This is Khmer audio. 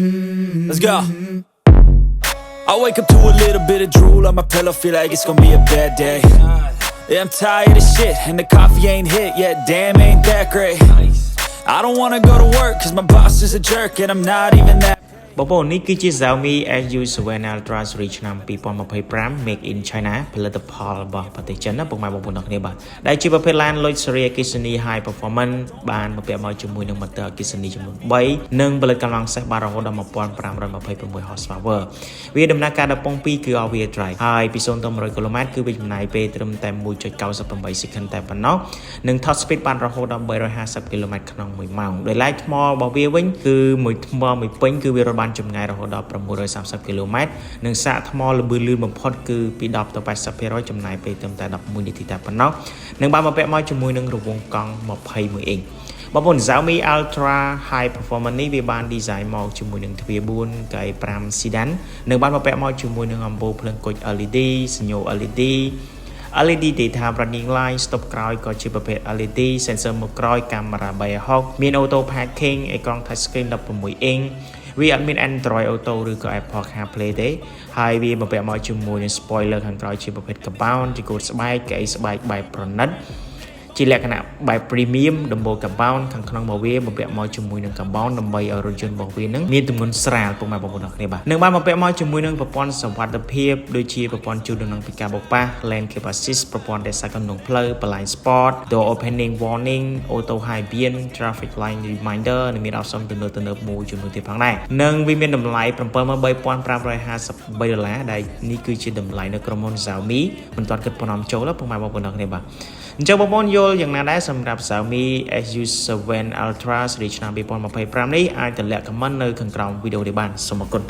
Let's go. I wake up to a little bit of drool on my pillow, feel like it's gonna be a bad day. Yeah, I'm tired of shit, and the coffee ain't hit yet, damn, ain't that great. I don't wanna go to work, cause my boss is a jerk, and I'm not even that. បងប្អូននេះគឺជា Xiaomi SU7 Ultra Series ឆ្នាំ 2025 Made in China ផលិតផលរបស់ប្រទេសចិនណាពុកម៉ែបងប្អូនទាំងគ្នាបាទដែលជាប្រភេទឡាន Luxury អគ្គិសនី High Performance បានបំពាក់មកជាមួយនឹង motor អគ្គិសនីចំនួន3និងផលិតកម្លាំងសេះបានរហូតដល់ 1526 horsepower វាដំណើរការដល់ពង2គឺ all-wheel drive ហើយពី0ទៅ100 km គឺវាចំណាយពេលត្រឹមតែ 1.98 second តែប៉ុណ្ណោះនិង top speed បានរហូតដល់ 350 km ក្នុង1ម៉ោងដោយឡែកថ្មរបស់វាវិញគឺមួយថ្មមួយពេញគឺវាបានចម្ងាយរហូតដល់ 630 km និងសាកថ្មល្បឿនលឿនបំផុតគឺពី 10 ទៅ 80% ចំណាយពេលត្រឹមតែ 11 នាទីតែប៉ុណ្ណោះនិងបានបំពាក់មកជាមួយនឹងរង្វង់កង់ 21 អ៊ីងបងប្អូន Xiaomi Ultra High Performance នេះវាបាន design មកជាមួយនឹងទ្វារ4កែ5 Sedan និងបានបំពាក់មកជាមួយនឹងអំពូលភ្លើងគុជ LED សញ្ញោ LED Daytime Running Light Stop ក្រោយក៏ជាប្រភេទ LED Sensor មុខក្រោយកាមេរ៉ា 360 មាន Auto Parking អេក្រង់ Touch Screen 16 អ៊ីងវាអត់មាន Android Auto ឬក៏ Apple CarPlay ទេហើយវាបំពាក់មកជាមួយនឹង spoiler ខាងក្រោយជាប្រភេទ compound ជាកូដស្បែកកៅអីស្បែកបែបប្រណិតជាលក្ខណៈបែប premium ដំបូល compound ខាងក្នុងរបស់វាបំពាក់មកជាមួយនឹង compound ដើម្បីឲ្យរថយន្តរបស់វានឹងមានទម្ងន់ស្រាលពុកម៉ែបងប្អូនទាំងគ្នាបាទនឹងបានបំពាក់មកជាមួយនឹងប្រព័ន្ធសុវត្ថិភាពដូចជាប្រព័ន្ធជួសដំណឹងពីការបោកប៉ះ lane keep assist ប្រព័ន្ធរក្សាគន្លងផ្លូវ blind spot door opening warning auto high beam traffic light reminder និងមាន option ទំនើបមួយចំនួនទៀតផងដែរនិងវាមានតម្លៃ $7,553 ដែលនេះគឺជាតម្លៃនៅក្រុមហ៊ុន Xiaomi មិនទាន់គិតបន្ថែមចូលពុកម៉ែបងប្អូនទាំងគ្នាបាទអញ្ចឹងបងប្អូនយល់យ៉ាងណាដែរសម្រាប់ Xiaomi SU7 Ultra Series ឆ្នាំ 2025 នេះអាចតម្លាក់ comment នៅខាងក្រោមវីដេអូនេះបានសូមអរគុណ